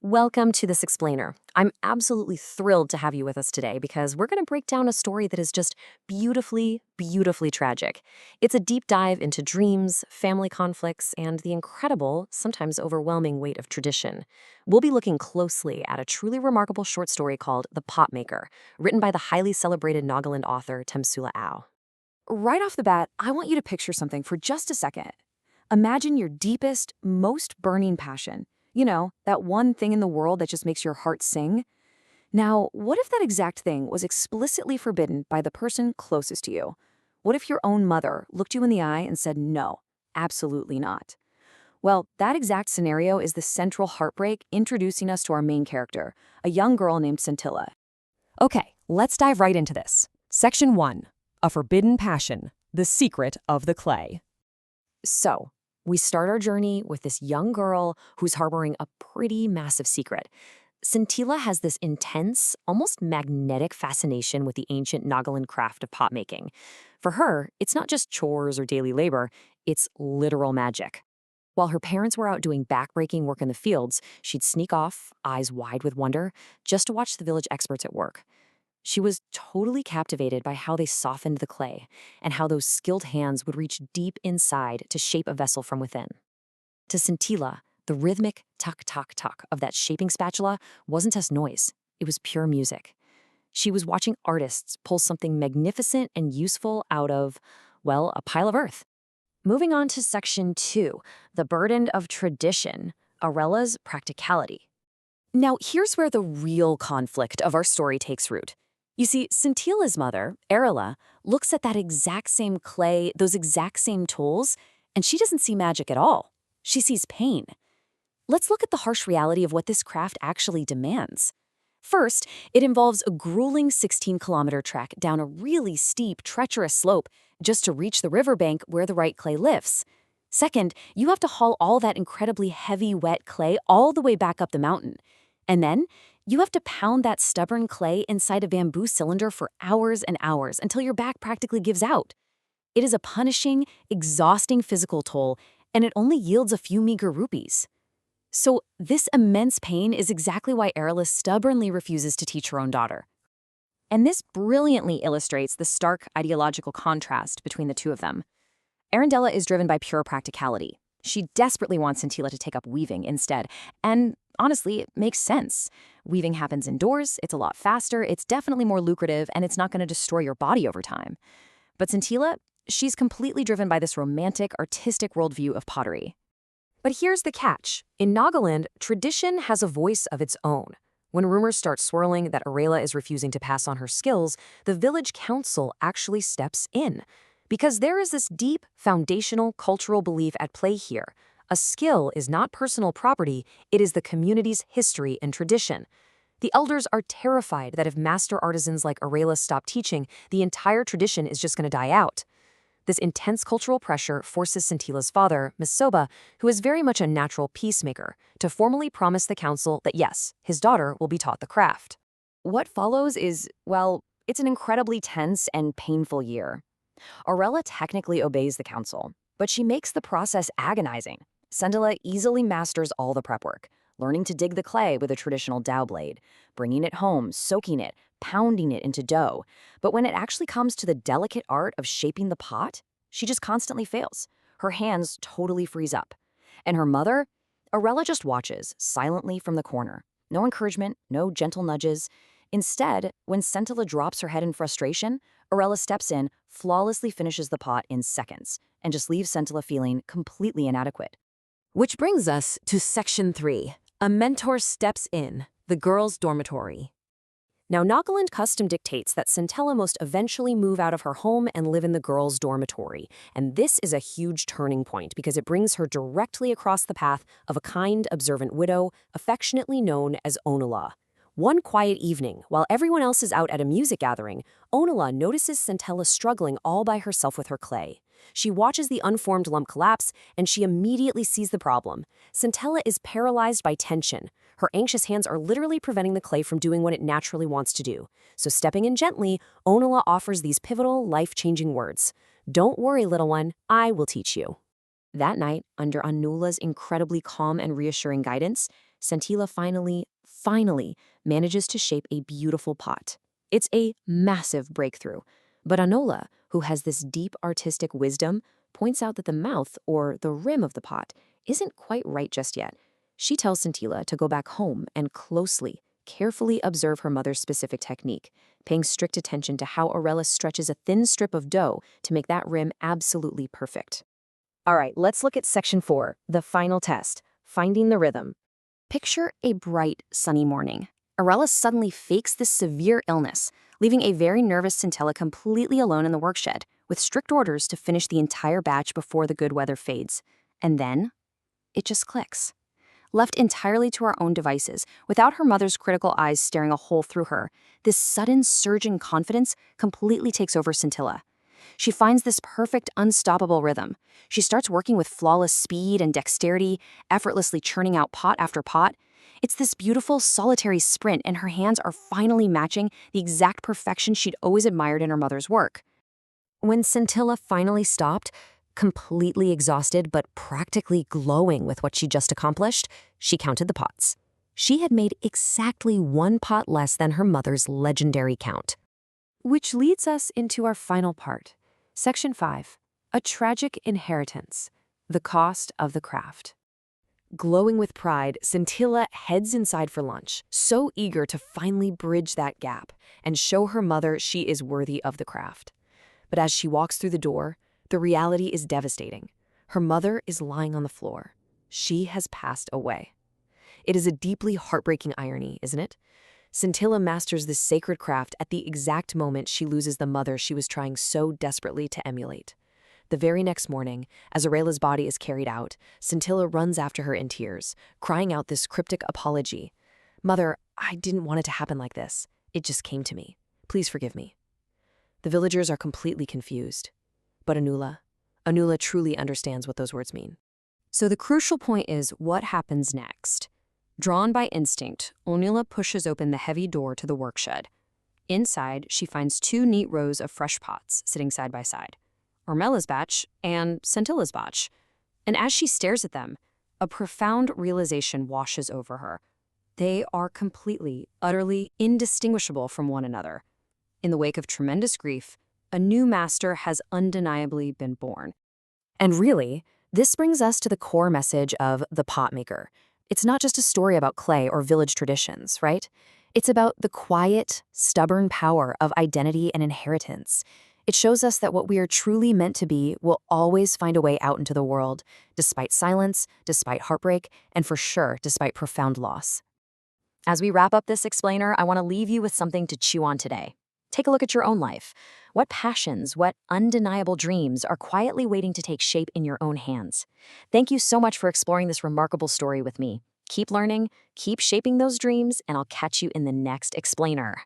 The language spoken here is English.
Welcome to This Explainer. I'm absolutely thrilled to have you with us today because we're going to break down a story that is just beautifully, beautifully tragic. It's a deep dive into dreams, family conflicts, and the incredible, sometimes overwhelming weight of tradition. We'll be looking closely at a truly remarkable short story called The Pot Maker, written by the highly celebrated Nagaland author Temsula Au. Right off the bat, I want you to picture something for just a second. Imagine your deepest, most burning passion. You know, that one thing in the world that just makes your heart sing. Now, what if that exact thing was explicitly forbidden by the person closest to you? What if your own mother looked you in the eye and said, no, absolutely not? Well, that exact scenario is the central heartbreak introducing us to our main character, a young girl named Scintilla. Okay, let's dive right into this. Section 1. A Forbidden Passion, the Secret of the Clay. So, we start our journey with this young girl who's harboring a pretty massive secret. Scintilla has this intense, almost magnetic fascination with the ancient Nagaland craft of pot making. For her, it's not just chores or daily labor, it's literal magic. While her parents were out doing backbreaking work in the fields, she'd sneak off, eyes wide with wonder, just to watch the village experts at work. She was totally captivated by how they softened the clay and how those skilled hands would reach deep inside to shape a vessel from within. To Scintilla, the rhythmic tuck-tuck-tuck of that shaping spatula wasn't just noise, it was pure music. She was watching artists pull something magnificent and useful out of, well, a pile of earth. Moving on to Section 2, the burden of tradition, Aurella's practicality. Now, here's where the real conflict of our story takes root. You see, Scintilla's mother, Arella, looks at that exact same clay, those exact same tools, and she doesn't see magic at all. She sees pain. Let's look at the harsh reality of what this craft actually demands. First, it involves a grueling 16-kilometer trek down a really steep, treacherous slope just to reach the riverbank where the right clay lifts. Second, you have to haul all that incredibly heavy, wet clay all the way back up the mountain. And then, you have to pound that stubborn clay inside a bamboo cylinder for hours and hours until your back practically gives out. It is a punishing, exhausting physical toll, and it only yields a few meager rupees. So this immense pain is exactly why Arella stubbornly refuses to teach her own daughter. And this brilliantly illustrates the stark ideological contrast between the two of them. Arendella is driven by pure practicality. She desperately wants Scintilla to take up weaving instead, and honestly, it makes sense. Weaving happens indoors, it's a lot faster, it's definitely more lucrative, and it's not going to destroy your body over time. But Scintilla, she's completely driven by this romantic, artistic worldview of pottery. But here's the catch. In Nagaland, tradition has a voice of its own. When rumors start swirling that Arella is refusing to pass on her skills, the village council actually steps in. Because there is this deep, foundational cultural belief at play here. A skill is not personal property, it is the community's history and tradition. The elders are terrified that if master artisans like Arella stop teaching, the entire tradition is just going to die out. This intense cultural pressure forces Scintilla's father, Misoba, who is very much a natural peacemaker, to formally promise the council that yes, his daughter will be taught the craft. What follows is, well, it's an incredibly tense and painful year. Arella technically obeys the council, but she makes the process agonizing. Scintilla easily masters all the prep work, learning to dig the clay with a traditional dowel blade, bringing it home, soaking it, pounding it into dough. But when it actually comes to the delicate art of shaping the pot, she just constantly fails. Her hands totally freeze up. And her mother? Arella just watches, silently from the corner. No encouragement, no gentle nudges. Instead, when Scintilla drops her head in frustration, Arella steps in, flawlessly finishes the pot in seconds, and just leaves Scintilla feeling completely inadequate. Which brings us to Section 3, A Mentor Steps In, the Girls' Dormitory. Now, Nagaland custom dictates that Scintilla must eventually move out of her home and live in the girls' dormitory, and this is a huge turning point because it brings her directly across the path of a kind, observant widow, affectionately known as Onula. One quiet evening, while everyone else is out at a music gathering, Onula notices Scintilla struggling all by herself with her clay. She watches the unformed lump collapse, and she immediately sees the problem. Scintilla is paralyzed by tension. Her anxious hands are literally preventing the clay from doing what it naturally wants to do. So stepping in gently, Onula offers these pivotal, life-changing words. "Don't worry, little one, I will teach you." That night, under Onula's incredibly calm and reassuring guidance, Scintilla finally manages to shape a beautiful pot. It's a massive breakthrough. But Anola, who has this deep artistic wisdom, points out that the mouth, or the rim of the pot, isn't quite right just yet. She tells Scintilla to go back home and carefully observe her mother's specific technique, paying strict attention to how Aurelis stretches a thin strip of dough to make that rim absolutely perfect. All right, let's look at section 4, the final test, finding the rhythm. Picture a bright, sunny morning. Aurelis suddenly fakes this severe illness, leaving a very nervous Scintilla completely alone in the workshed, with strict orders to finish the entire batch before the good weather fades. And then, it just clicks. Left entirely to our own devices, without her mother's critical eyes staring a hole through her, this sudden surge in confidence completely takes over Scintilla. She finds this perfect, unstoppable rhythm. She starts working with flawless speed and dexterity, effortlessly churning out pot after pot. It's this beautiful, solitary sprint, and her hands are finally matching the exact perfection she'd always admired in her mother's work. When Scintilla finally stopped, completely exhausted but practically glowing with what she just accomplished, she counted the pots. She had made exactly 1 pot less than her mother's legendary count. Which leads us into our final part. Section 5. A tragic inheritance. The cost of the craft. Glowing with pride, Scintilla heads inside for lunch, so eager to finally bridge that gap and show her mother she is worthy of the craft. But as she walks through the door, the reality is devastating. Her mother is lying on the floor. She has passed away. It is a deeply heartbreaking irony, isn't it? Scintilla masters this sacred craft at the exact moment she loses the mother she was trying so desperately to emulate. The very next morning, as Aurela's body is carried out, Scintilla runs after her in tears, crying out this cryptic apology. "Mother, I didn't want it to happen like this. It just came to me. Please forgive me." The villagers are completely confused. But Anula truly understands what those words mean. So the crucial point is what happens next. Drawn by instinct, Anula pushes open the heavy door to the workshed. Inside, she finds 2 neat rows of fresh pots sitting side by side. Ormela's batch and Scintilla's batch. And as she stares at them, a profound realization washes over her. They are completely, utterly indistinguishable from one another. In the wake of tremendous grief, a new master has undeniably been born. And really, this brings us to the core message of The Potmaker. It's not just a story about clay or village traditions, right? It's about the quiet, stubborn power of identity and inheritance. It shows us that what we are truly meant to be will always find a way out into the world, despite silence, despite heartbreak, and for sure, despite profound loss. As we wrap up this explainer, I want to leave you with something to chew on today. Take a look at your own life. What passions, what undeniable dreams are quietly waiting to take shape in your own hands? Thank you so much for exploring this remarkable story with me. Keep learning, keep shaping those dreams, and I'll catch you in the next explainer.